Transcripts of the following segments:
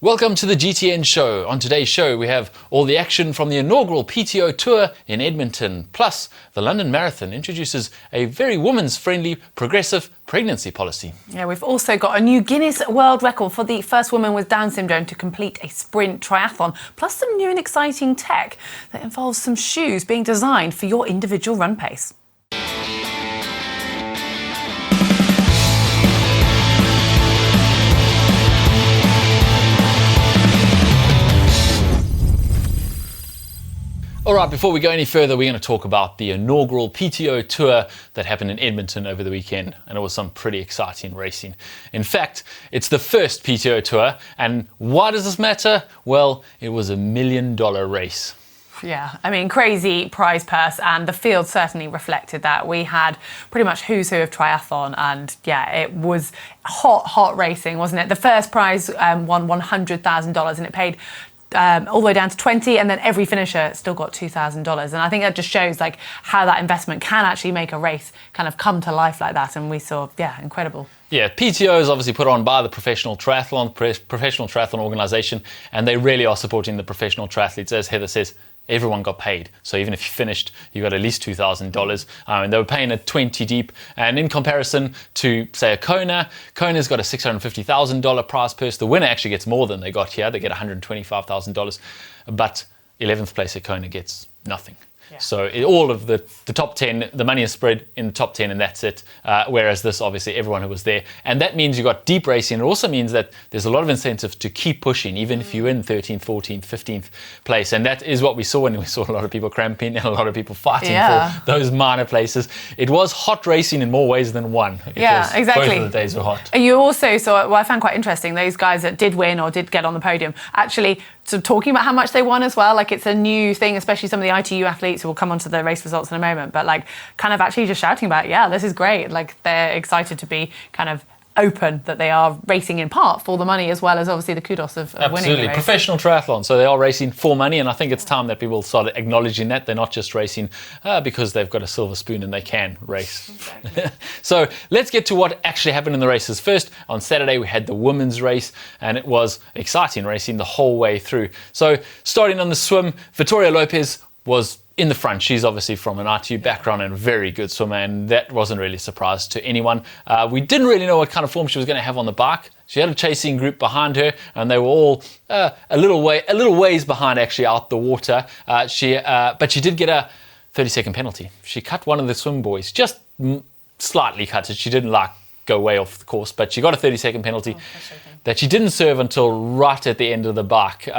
Welcome to the GTN Show. On today's show, we have all the action from the Inaugural PTO Tour in Edmonton. Plus, the London Marathon introduces a very women's-friendly, progressive pregnancy policy. Yeah, we've also got a new Guinness World Record for the first woman with Down syndrome to complete a sprint triathlon, plus some new and exciting tech that involves some shoes being designed for your individual run pace. All right, before we go any further, we're going to talk about the Inaugural PTO Tour that happened in Edmonton over the weekend, and it was some pretty exciting racing. In fact, it's the first PTO Tour, and why does this matter? Well, it was $1 million race. Yeah, I mean, crazy prize purse, and the field certainly reflected that. We had pretty much who's who of triathlon, and yeah, it was hot racing, wasn't it? The first prize won $100,000, and it paid all the way down to 20, and then every finisher still got $2,000. And I think that just shows like how that investment can actually make a race kind of come to life like that. And we saw, yeah, incredible. Yeah, PTO is obviously put on by the Professional Triathlon Organization, and they really are supporting the professional triathletes. As Heather says, everyone got paid. So even if you finished, you got at least $2,000. And they were paying at 20 deep. And in comparison to, say, a Kona's got a $650,000 prize purse. The winner actually gets more than they got here. They get $125,000. But 11th place at Kona gets nothing. Yeah. So all of the top 10, the money is spread in the top 10, and that's it. Whereas this, obviously, everyone who was there. And that means you got deep racing. It also means that there's a lot of incentive to keep pushing, even if you're in 13th, 14th, 15th place. And that is what we saw when we saw a lot of people cramping and a lot of people fighting for those minor places. It was hot racing in more ways than one. Exactly. Both of the days were hot. And you also saw, what I found quite interesting, those guys that did win or did get on the podium, actually so talking about how much they won as well. Like, it's a new thing, especially some of the ITU athletes who will come onto the race results in a moment, but like kind of actually just shouting about, yeah, this is great. Like, they're excited to be kind of open that they are racing in part for the money, as well as obviously the kudos of winning the race. Absolutely, professional triathlon, so they are racing for money, and I think it's time that people start acknowledging that they're not just racing because they've got a silver spoon and they can race. Exactly. So let's get to what actually happened in the races. First, on Saturday we had the women's race, and it was exciting racing the whole way through. So starting on the swim, Victoria Lopez was in the front. She's obviously from an ITU background and a very good swimmer, and that wasn't really a surprise to anyone. We didn't really know what kind of form she was going to have on the bike. She had a chasing group behind her, and they were all a little ways behind, actually, out the water. But she did get a 30-second penalty. She cut one of the swim boys, just slightly cut it. She didn't go way off the course, but she got a 30-second penalty that she didn't serve until right at the end of the bike.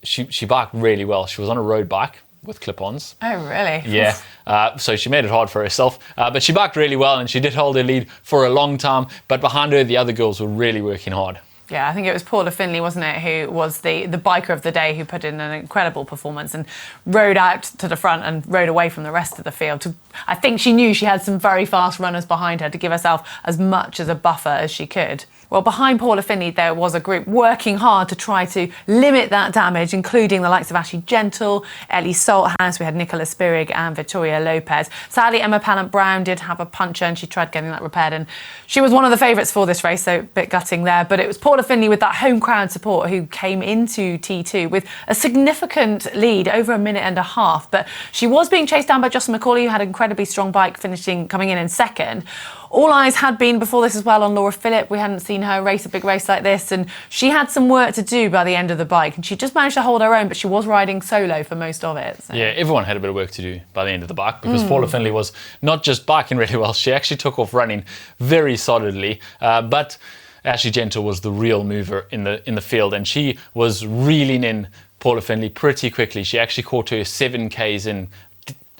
She biked really well. She was on a road bike with clip-ons. Oh, really? Yeah. So she made it hard for herself. But she biked really well, and she did hold her lead for a long time. But behind her, the other girls were really working hard. Yeah, I think it was Paula Finley, wasn't it, who was the biker of the day, who put in an incredible performance and rode out to the front and rode away from the rest of the field. I think she knew she had some very fast runners behind her to give herself as much as a buffer as she could. Well, behind Paula Finley, there was a group working hard to try to limit that damage, including the likes of Ashley Gentle, Ellie Salthouse, we had Nicola Spirig and Victoria Lopez. Sadly, Emma Pallant-Brown did have a puncture, and she tried getting that repaired, and she was one of the favourites for this race, so a bit gutting there. But it was Paula Finley with that home crowd support who came into T2 with a significant lead, over a minute and a half. But she was being chased down by Jocelyn McCauley, who had an incredibly strong bike, coming in second. All eyes had been before this as well on Laura Phillip. We hadn't seen her race a big race like this, and she had some work to do by the end of the bike, and she just managed to hold her own, but she was riding solo for most of it. So. Yeah, everyone had a bit of work to do by the end of the bike, because Paula Finley was not just biking really well, she actually took off running very solidly, but Ashley Gentle was the real mover in the field, and she was reeling in Paula Finley pretty quickly. She actually caught her 7Ks in,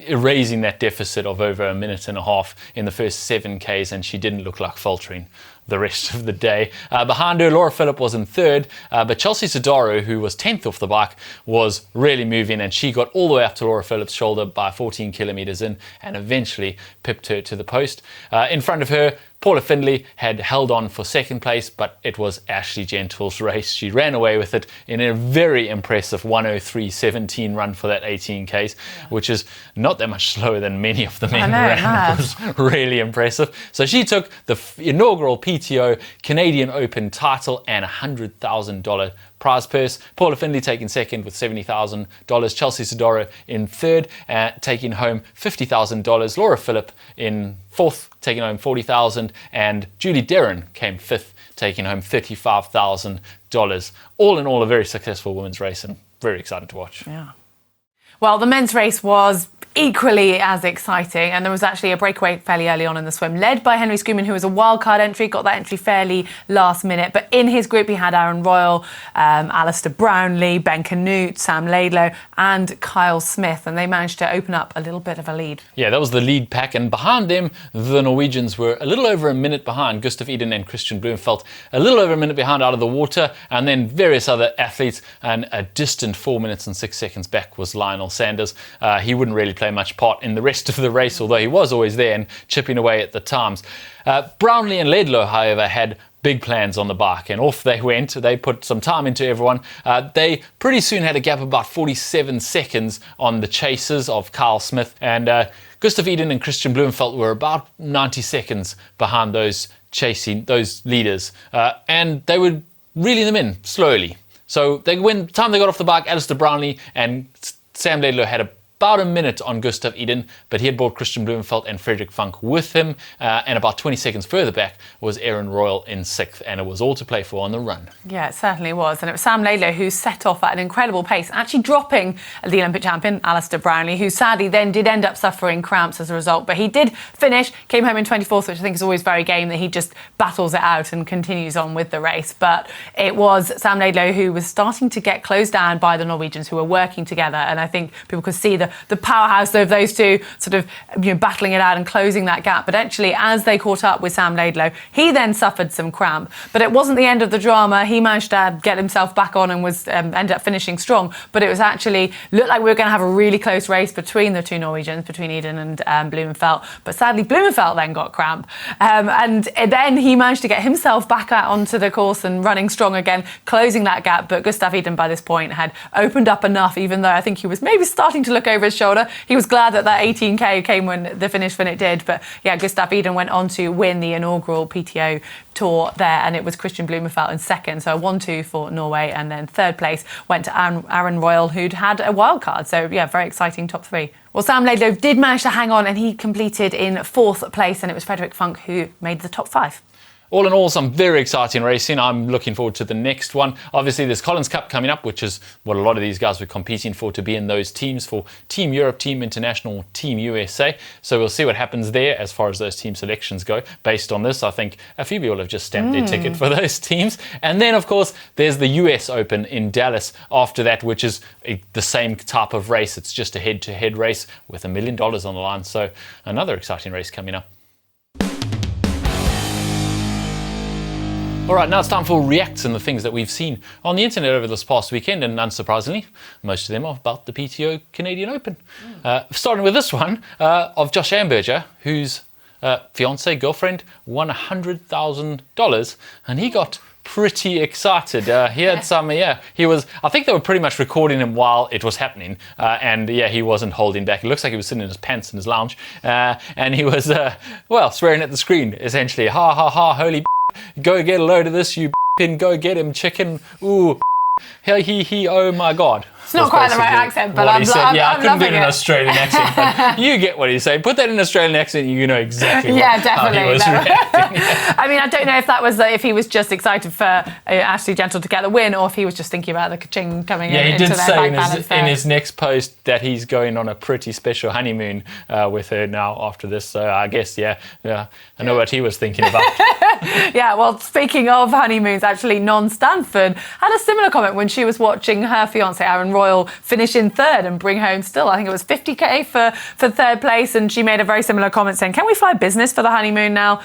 erasing that deficit of over a minute and a half in the first 7Ks, and she didn't look like faltering the rest of the day. Behind her, Laura Phillip was in third, but Chelsea Sodaro, who was 10th off the bike, was really moving, and she got all the way up to Laura Phillip's shoulder by 14 kilometers in, and eventually pipped her to the post. In front of her, Paula Findlay had held on for second place, but it was Ashley Gentle's race. She ran away with it in a very impressive 1:03.17 run for that 18Ks, which is not that much slower than many of the men ran. It was really impressive. So she took the inaugural PTO Canadian Open title and $100,000 prize purse. Paula Findlay taking second with $70,000. Chelsea Sodaro in third, taking home $50,000. Laura Phillip in fourth, taking home $40,000. And Julie Derrin came fifth, taking home $35,000. All in all, a very successful women's race and very exciting to watch. Yeah. Well, the men's race was equally as exciting, and there was actually a breakaway fairly early on in the swim, led by Henry Schumann, who was a wildcard entry, got that entry fairly last minute. But in his group, he had Aaron Royal, Alistair Brownlee, Ben Canute, Sam Laidlow, and Kyle Smith, and they managed to open up a little bit of a lead. Yeah, that was the lead pack, and behind them, the Norwegians were a little over a minute behind. Gustav Iden and Christian Blumenfeld a little over a minute behind out of the water, and then various other athletes, and a distant 4 minutes and 6 seconds back was Lionel Sanders. He wouldn't really play much part in the rest of the race, although he was always there and chipping away at the times. Brownlee and Laidlow, however, had big plans on the bike, and off they went. They put some time into everyone. They pretty soon had a gap of about 47 seconds on the chasers of Kyle Smith, and Gustav Iden and Christian Blumenfeld were about 90 seconds behind those leaders, and they were reeling them in slowly. So when the time they got off the bike, Alistair Brownlee and Sam Laidlow had about a minute on Gustav Iden, but he had brought Christian Blumenfeld and Frederick Funk with him, and about 20 seconds further back was Aaron Royal in sixth, and it was all to play for on the run. Yeah, it certainly was, and it was Sam Laidlow who set off at an incredible pace, actually dropping the Olympic champion, Alistair Brownlee, who sadly then did end up suffering cramps as a result, but he did finish, came home in 24th, which I think is always very game that he just battles it out and continues on with the race. But it was Sam Laidlow who was starting to get closed down by the Norwegians, who were working together, and I think people could see the powerhouse of those two sort of battling it out and closing that gap. But actually, as they caught up with Sam Laidlow, he then suffered some cramp. But it wasn't the end of the drama. He managed to get himself back on and was ended up finishing strong. But it was actually looked like we were going to have a really close race between the two Norwegians, between Iden and Blumenfeld. But sadly, Blumenfeld then got cramp. And then he managed to get himself back out onto the course and running strong again, closing that gap. But Gustav Iden, by this point, had opened up enough, even though I think he was maybe starting to look over his shoulder. He was glad that 18K came when the finish when it did. But yeah, Gustav Iden went on to win the inaugural PTO Tour there, and it was Christian Blumenfeld in second. So a 1-2 for Norway, and then third place went to Aaron Royal, who'd had a wild card. So yeah, very exciting top three. Well, Sam Laidlow did manage to hang on, and he completed in fourth place, and it was Frederick Funk who made the top five. All in all, some very exciting racing. I'm looking forward to the next one. Obviously, there's Collins Cup coming up, which is what a lot of these guys were competing for, to be in those teams for Team Europe, Team International, Team USA. So we'll see what happens there as far as those team selections go. Based on this, I think a few people have just stamped their ticket for those teams. And then, of course, there's the US Open in Dallas after that, which is the same type of race. It's just a head-to-head race with $1 million on the line. So another exciting race coming up. All right, now it's time for reacts and the things that we've seen on the internet over this past weekend, and unsurprisingly, most of them are about the PTO Canadian Open. Starting with this one of Josh Amberger, whose fiance, girlfriend, won $100,000, and he got pretty excited. He had some, he was, I think they were pretty much recording him while it was happening, and he wasn't holding back. It looks like he was sitting in his pants in his lounge, and he was, swearing at the screen, essentially. Ha, ha, ha, holy go get a load of this, you go get him, chicken, ooh, he, oh my God. It's not quite the right accent, but I'm loving it. I couldn't do it in an Australian accent, but you get what he's saying. Put that in an Australian accent, you know exactly how he was reacting. I mean, I don't know if that was if he was just excited for Ashley Gentle to get the win, or if he was just thinking about the ka-ching coming into their bank balance. Yeah, he did say in his next post that he's going on a pretty special honeymoon with her now after this. So I guess, I know what he was thinking about. Yeah, well, speaking of honeymoons, actually, Non Stanford had a similar comment when she was watching her fiancé, Aaron Royal, finish in third and bring home still, I think it was $50,000 for third place, and she made a very similar comment saying, can we fly business for the honeymoon now?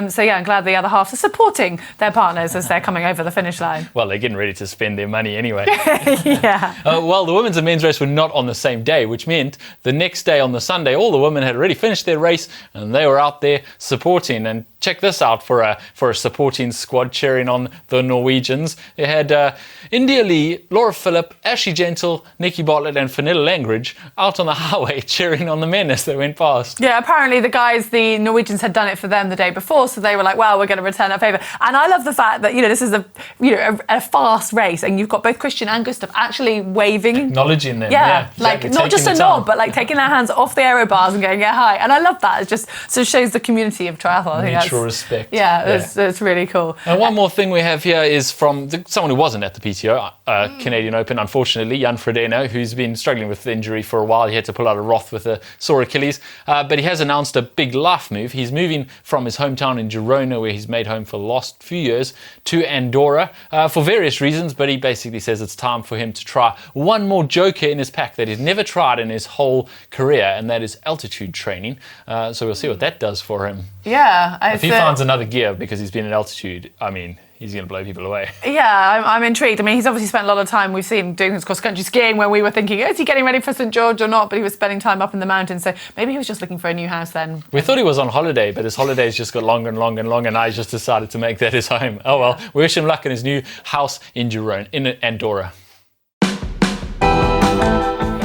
So yeah, I'm glad the other halves are supporting their partners as they're coming over the finish line. Well, they're getting ready to spend their money anyway. Yeah. Well, the women's and men's race were not on the same day, which meant the next day on the Sunday, all the women had already finished their race and they were out there supporting. And check this out for a supporting squad cheering on the Norwegians. They had India Lee, Laura Phillip, Ashley Gentle, Nikki Bartlett and Fenella Langridge out on the highway cheering on the men as they went past. Yeah, apparently the Norwegians had done it for them the day before, so they were like, well, we're going to return that favour. And I love the fact that, this is a fast race and you've got both Christian and Gustav actually waving. Acknowledging them. Yeah, Exactly. like not just a nod, but like taking their hands off the aero bars and going, yeah, hi. And I love that. It just sort of shows the community of triathlon. Mutual respect. Yeah, that's really cool. And one more thing we have here is from someone who wasn't at the PTO, Canadian Open, unfortunately, Jan Frodeno, who's been struggling with the injury for a while. He had to pull out a Roth with a sore Achilles, but he has announced a big life move. He's moving from his hometown in Girona, where he's made home for the last few years, to Andorra for various reasons, but he basically says it's time for him to try one more joker in his pack that he's never tried in his whole career, and that is altitude training. So we'll see what that does for him. Yeah. If he finds another gear because he's been at altitude, I mean, he's going to blow people away. Yeah, I'm intrigued. I mean, he's obviously spent a lot of time, we've seen him doing his cross-country skiing when we were thinking, is he getting ready for St. George or not? But he was spending time up in the mountains, so maybe he was just looking for a new house then. We thought he was on holiday, but his holidays just got longer and longer and longer, and now he's just decided to make that his home. Oh well, we wish him luck in his new house in Girona, in Andorra.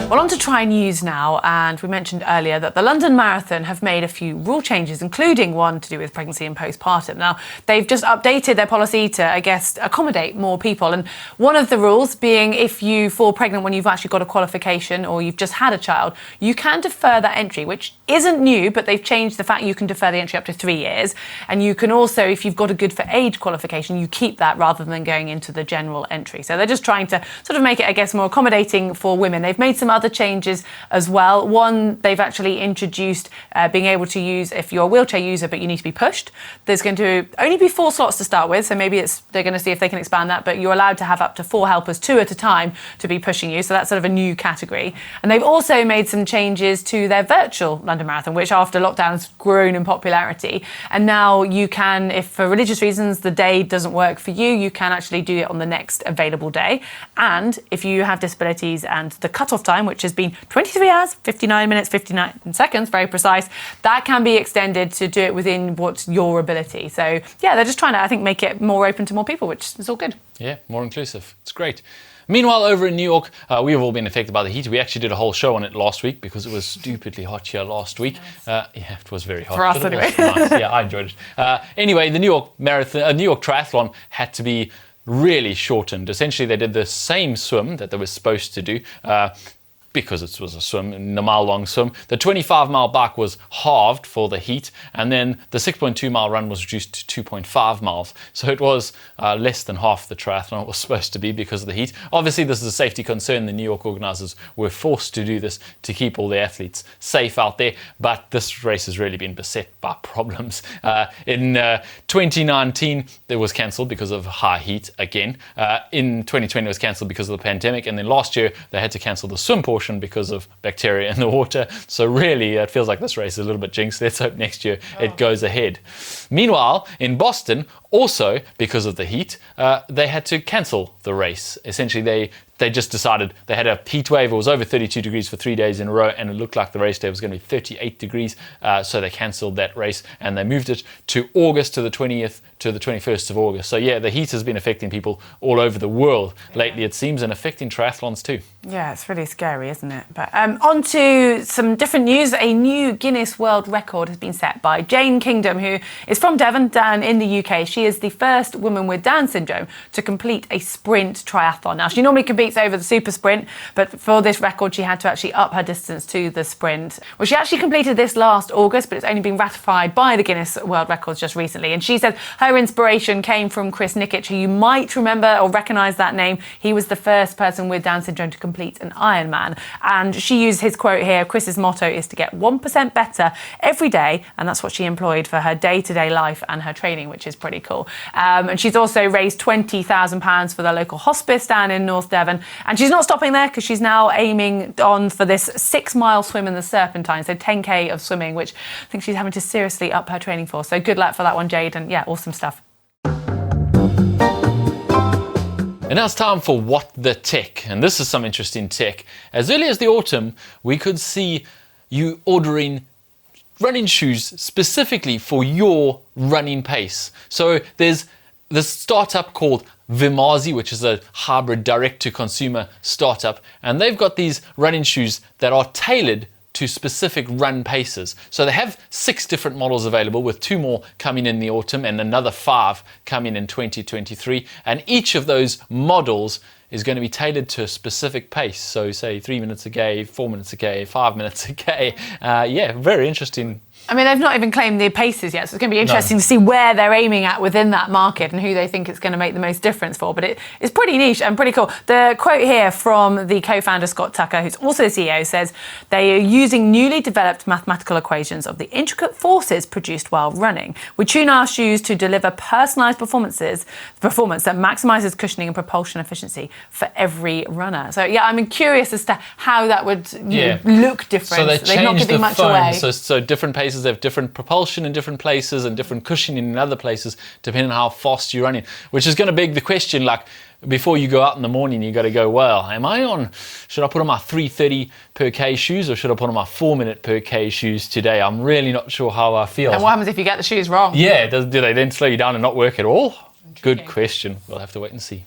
Well, on to Tri News now, and we mentioned earlier that the London Marathon have made a few rule changes, including one to do with pregnancy and postpartum. Now, they've just updated their policy to, I guess, accommodate more people, and one of the rules being if you fall pregnant when you've actually got a qualification or you've just had a child, you can defer that entry, which isn't new, but they've changed the fact you can defer the entry up to 3 years, and you can also, if you've got a good for age qualification, you keep that rather than going into the general entry. So they're just trying to sort of make it, I guess, more accommodating for women. They've made some other changes as well. One, they've actually introduced being able to use, if you're a wheelchair user but you need to be pushed, there's going to only be 4 slots to start with, so maybe they're going to see if they can expand that, but you're allowed to have up to 4 helpers, 2 at a time, to be pushing you, so that's sort of a new category. And they've also made some changes to their virtual London Marathon, which after lockdown has grown in popularity, and now you can, if for religious reasons the day doesn't work for you, you can actually do it on the next available day. And if you have disabilities and the cut-off time, which has been 23 hours, 59 minutes, 59 seconds, very precise, that can be extended to do it within what's your ability. So yeah, they're just trying to, I think, make it more open to more people, which is all good. Yeah, more inclusive. It's great. Meanwhile, over in New York, we have all been affected by the heat. We actually did a whole show on it last week because it was stupidly hot here last week. Yeah, it was very hot. For us, anyway. Nice. Yeah, I enjoyed it. Anyway, the New York Marathon, New York Triathlon had to be really shortened. Essentially, they did the same swim that they were supposed to do. Because it was a swim, a mile-long swim. The 25-mile bike was halved for the heat, and then the 6.2-mile run was reduced to 2.5 miles. So it was less than half the triathlon it was supposed to be because of the heat. Obviously, this is a safety concern. The New York organizers were forced to do this to keep all the athletes safe out there, but this race has really been beset by problems. In 2019, it was cancelled because of high heat again. In 2020, it was cancelled because of the pandemic, and then last year, they had to cancel the swim portion because of bacteria in the water. So really, it feels like this race is a little bit jinxed. Let's hope next year it goes ahead. Meanwhile, in Boston, also because of the heat, they had to cancel the race. Essentially, they just decided they had a heat wave. It was over 32 degrees for 3 days in a row, and it looked like the race day was going to be 38 degrees. So they cancelled that race, and they moved it to August, to the 20th to the 21st of August. So yeah, the heat has been affecting people all over the world lately, it seems, and affecting triathlons too. Yeah, it's really scary, isn't it? But on to some different news. A new Guinness World Record has been set by Jane Kingdom, who is from Devon, down in the UK. She is the first woman with Down syndrome to complete a sprint triathlon. Now, she normally competes over the super sprint, but for this record, she had to actually up her distance to the sprint. Well, she actually completed this last August, but it's only been ratified by the Guinness World Records just recently. And she said her inspiration came from Chris Nikic, who you might remember or recognise that name. He was the first person with Down syndrome to complete an Ironman. And she used his quote here. Chris's motto is to get 1% better every day, and that's what she employed for her day-to-day life and her training, which is pretty cool. And she's also raised £20,000 for the local hospice down in North Devon. And she's not stopping there because she's now aiming on for this 6-mile swim in the Serpentine, so 10k of swimming, which I think she's having to seriously up her training for. So good luck for that one, Jade, and yeah, awesome stuff. And now it's time for What the Tech, and this is some interesting tech. As early as the autumn, we could see you ordering running shoes specifically for your running pace. So there's this startup called Vimazi, which is a hybrid direct-to-consumer startup, and they've got these running shoes that are tailored to specific run paces. So they have 6 different models available, with 2 more coming in the autumn and another 5 coming in 2023. And each of those models is going to be tailored to a specific pace. So say 3 minutes a K, 4 minutes a K, 5 minutes a K. Yeah, very interesting. I mean, they've not even claimed the paces yet, so it's going to be interesting to see where they're aiming at within that market and who they think it's going to make the most difference for. But it's pretty niche and pretty cool. The quote here from the co-founder, Scott Tucker, who's also the CEO, says they are using newly developed mathematical equations of the intricate forces produced while running. We tune our shoes to deliver personalised performance that maximises cushioning and propulsion efficiency for every runner. So, yeah, I'm curious as to how that would look different. So they're not giving much away. So different paces have different propulsion in different places and different cushioning in other places, depending on how fast you're running, which is going to beg the question, like, before you go out in the morning, you got to go, well, should I put on my 3:30 per K shoes, or should I put on my 4 minute per K shoes today? I'm really not sure how I feel. And what happens if you get the shoes wrong? Yeah, do they then slow you down and not work at all? Good question. We'll have to wait and see.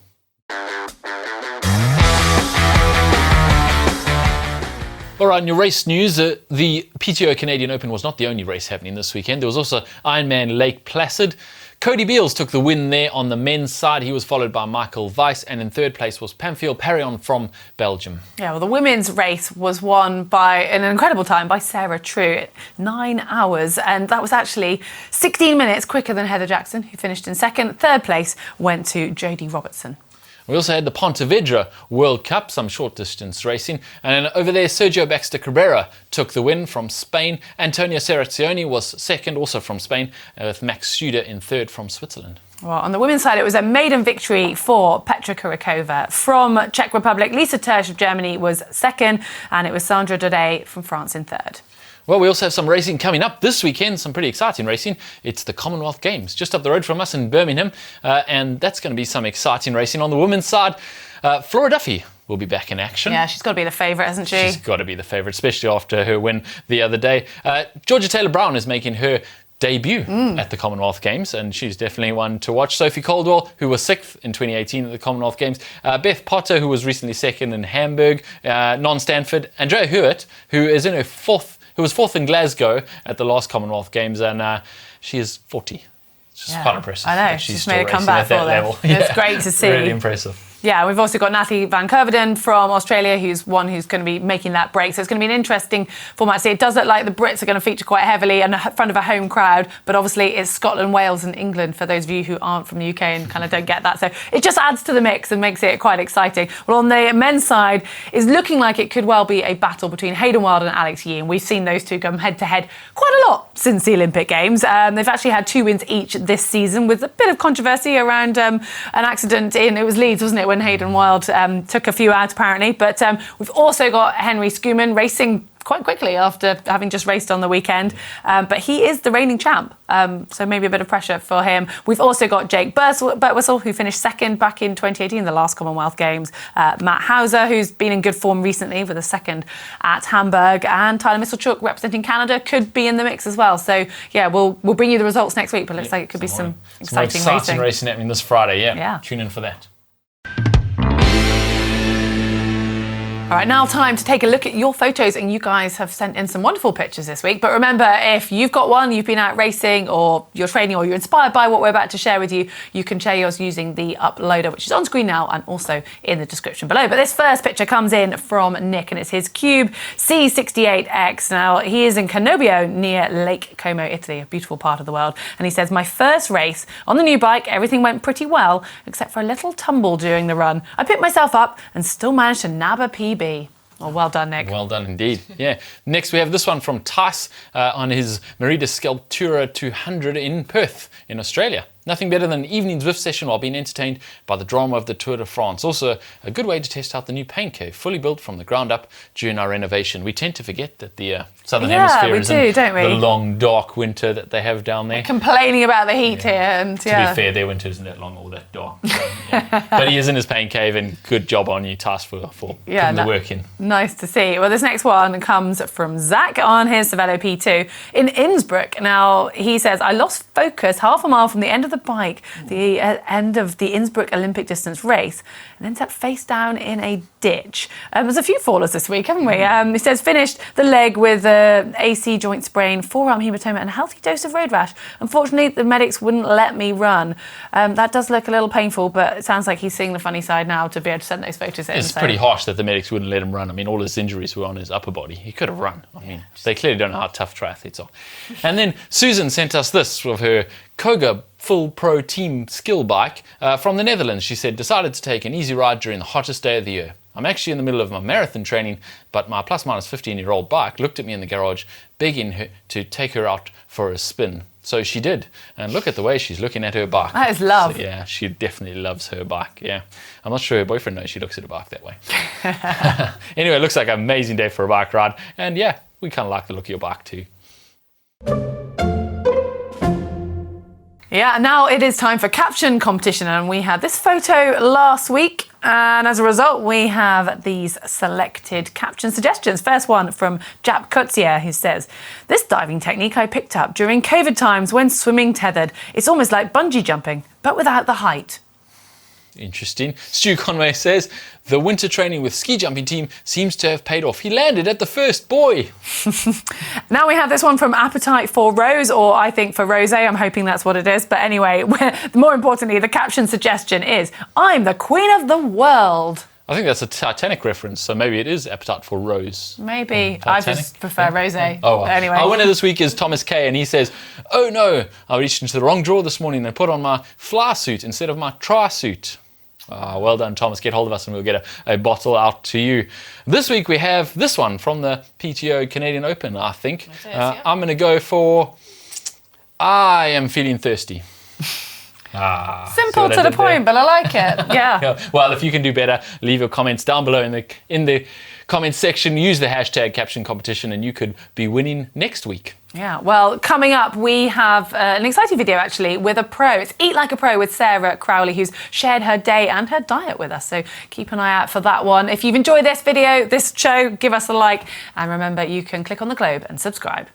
All right, in your race news, the PTO Canadian Open was not the only race happening this weekend. There was also Ironman Lake Placid. Cody Beals took the win there on the men's side. He was followed by Michael Weiss, and in third place was Pamphile Perrion from Belgium. Yeah, well, the women's race was won by an incredible time by Sarah True, 9 hours, and that was actually 16 minutes quicker than Heather Jackson, who finished in second. Third place went to Jodie Robertson. We also had the Pontevedra World Cup, some short distance racing. And over there, Sergio Baxter Cabrera took the win from Spain. Antonio Serrazioni was second, also from Spain, with Max Studer in third from Switzerland. Well, on the women's side, it was a maiden victory for Petra Kurikova from Czech Republic. Lisa Tersch of Germany was second, and it was Sandra Daudet from France in third. Well, we also have some racing coming up this weekend, some pretty exciting racing. It's the Commonwealth Games, just up the road from us in Birmingham, and that's going to be some exciting racing. On the women's side, Flora Duffy will be back in action. Yeah, she's got to be the favourite, hasn't she? She's got to be the favourite, especially after her win the other day. Georgia Taylor-Brown is making her debut at the Commonwealth Games, and she's definitely one to watch. Sophie Caldwell, who was 6th in 2018 at the Commonwealth Games, Beth Potter, who was recently 2nd in Hamburg, Non Stanford, Andrea Hewitt, who is in her who was 4th in Glasgow at the last Commonwealth Games, and she is 40. It's just quite impressive. I know, she's made a comeback for them. It's great to see. Really impressive. Yeah, we've also got Natalie Van Kerveden from Australia, who's going to be making that break. So it's going to be an interesting format. See, it does look like the Brits are going to feature quite heavily in front of a home crowd, but obviously it's Scotland, Wales and England for those of you who aren't from the UK and kind of don't get that. So it just adds to the mix and makes it quite exciting. Well, on the men's side, it's looking like it could well be a battle between Hayden Wild and Alex Yee, and we've seen those two come head-to-head quite a lot since the Olympic Games. They've actually had 2 wins each this season, with a bit of controversy around an accident it was Leeds, wasn't it, when Hayden Wild took a few out apparently. But we've also got Henry Skuman racing quite quickly after having just raced on the weekend. But he is the reigning champ, so maybe a bit of pressure for him. We've also got Jake Birtwistle, who finished second back in 2018, the last Commonwealth Games. Matt Hauser, who's been in good form recently with a second at Hamburg. And Tyler Misselchuk, representing Canada, could be in the mix as well. So, yeah, we'll bring you the results next week, but it looks like it could be some exciting racing happening this Friday. Yeah, tune in for that. All right, now time to take a look at your photos, and you guys have sent in some wonderful pictures this week. But remember, if you've got one, you've been out racing or you're training or you're inspired by what we're about to share with you, you can share yours using the uploader, which is on screen now and also in the description below. But this first picture comes in from Nick, and it's his Cube C68X. Now, he is in Cannobio near Lake Como, Italy, a beautiful part of the world. And he says, my first race on the new bike, everything went pretty well, except for a little tumble during the run. I picked myself up and still managed to nab a PB. Well done, Nick. Well done indeed. Yeah. Next, we have this one from Tice on his Merida Sculptura 200 in Perth, in Australia. Nothing better than an evening Zwift session while being entertained by the drama of the Tour de France. Also, a good way to test out the new pain cave, fully built from the ground up during our renovation. We tend to forget that the Southern Hemisphere is in the long, dark winter that they have down there. We're complaining about the heat here. And, to be fair, their winter isn't that long or that dark. So, but he is in his pain cave, and good job on you, Task, for putting the work in. Nice to see. Well, this next one comes from Zach on his Cervelo P2 in Innsbruck. Now, he says, I lost focus half a mile from the end of the bike, the end of the Innsbruck Olympic distance race, and ended up face down in a ditch. There's a few fallers this week, haven't we? He says, finished the leg with AC joint sprain, forearm hematoma, and a healthy dose of road rash. Unfortunately, the medics wouldn't let me run. That does look a little painful, but it sounds like he's seeing the funny side now to be able to send those photos in. It's pretty harsh that the medics wouldn't let him run. I mean, all his injuries were on his upper body. He could have run. I mean, they clearly don't know how tough triathletes are. And then Susan sent us this of her Koga full pro team skill bike from the Netherlands. She said, decided to take an easy ride during the hottest day of the year. I'm actually in the middle of my marathon training, but my plus minus 15-year-old bike looked at me in the garage, begging her to take her out for a spin. So she did. And look at the way she's looking at her bike. That is love. So, yeah, she definitely loves her bike. Yeah. I'm not sure her boyfriend knows she looks at her bike that way. Anyway, it looks like an amazing day for a bike ride. And yeah, we kind of like the look of your bike too. Yeah, now it is time for Caption Competition, and we had this photo last week, and as a result we have these selected caption suggestions. First one from Jap Kutzier, who says, this diving technique I picked up during COVID times when swimming tethered. It's almost like bungee jumping, but without the height. Interesting. Stu Conway says, the winter training with ski jumping team seems to have paid off. He landed at the first buoy. Now we have this one from Appetite for Rose, or I think for Rose. I'm hoping that's what it is. But anyway, more importantly, the caption suggestion is, I'm the queen of the world. I think that's a Titanic reference, so maybe it is Appetite for Rose. Maybe. I just prefer Rose. Oh, well. Anyway. Our winner this week is Thomas K, and he says, oh no, I reached into the wrong drawer this morning and put on my fly suit instead of my tri suit. Well done, Thomas. Get hold of us and we'll get a bottle out to you. This week we have this one from the PTO Canadian Open, I think. I'm going to go for I am feeling thirsty. Simple to the point, but I like it. Yeah. Well, if you can do better, leave your comments down below in the comments section. Use the hashtag Caption Competition and you could be winning next week. Yeah, well, coming up, we have an exciting video, actually, with a pro. It's Eat Like a Pro with Sarah Crowley, who's shared her day and her diet with us. So keep an eye out for that one. If you've enjoyed this video, this show, give us a like. And remember, you can click on the globe and subscribe.